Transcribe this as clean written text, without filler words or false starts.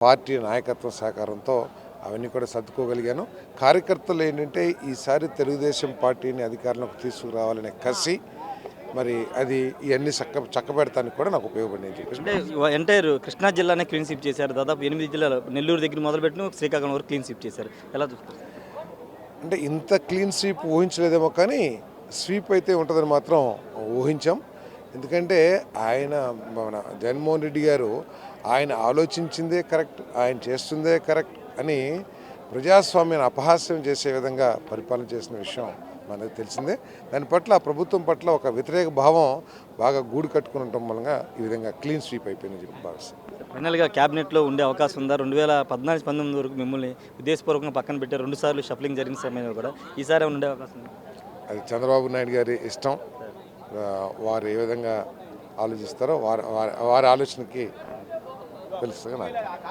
Party నాయకత్వ సహకారంతో అవన్నీ కూడా సర్దుకోగలిగాను. కార్యకర్తలు ఏంటంటే ఈసారి తెలుగుదేశం పార్టీని అధికారంలోకి తీసుకురావాలనే కసి, మరి అది ఇవన్నీ చక్కబెడతానికి కూడా నాకు ఉపయోగపడింది చెప్పేసి. అంటే ఎంటైర్ కృష్ణా జిల్లానే క్లీన్ స్వీప్ చేశారు. దాదాపు 8 జిల్లాలు నెల్లూరు దగ్గర మొదలుపెట్టిన శ్రీకాకుళం వరకు క్లీన్ స్వీప్ చేశారు. ఎలా చూస్తారు? అంటే ఇంత క్లీన్ స్వీప్ ఊహించలేదేమో కానీ స్వీప్ అయితే ఉంటుందని మాత్రం ఊహించాం. ఎందుకంటే ఆయన మన జగన్మోహన్ రెడ్డి గారు ఆయన ఆలోచించిందే కరెక్ట్, ఆయన చేస్తుందే కరెక్ట్ అని ప్రజాస్వామ్యాన్ని అపహాస్యం చేసే విధంగా పరిపాలన చేసిన విషయం మనకు తెలిసిందే. దాని పట్ల ఆ ప్రభుత్వం పట్ల ఒక వ్యతిరేక భావం బాగా గూడు కట్టుకుని ఉండటం మూలంగా ఈ విధంగా క్లీన్ స్వీప్ అయిపోయిందని చెప్పి భావిస్తాను. ఫైనల్గా క్యాబినెట్లో ఉండే అవకాశం ఉందా? 2014-19 వరకు మిమ్మల్ని ఉద్దేశపూర్వకంగా పక్కన పెట్టారు. 2 సార్లు షఫ్లింగ్ జరిగిన సమయంలో కూడా ఈసారి ఏమైనా ఉండే అవకాశం ఉందా? అది చంద్రబాబు నాయుడు గారి ఇష్టం. వారు ఏ విధంగా ఆలోచిస్తారో వారి ఆలోచనకి తెలుస్తుంది నాకు.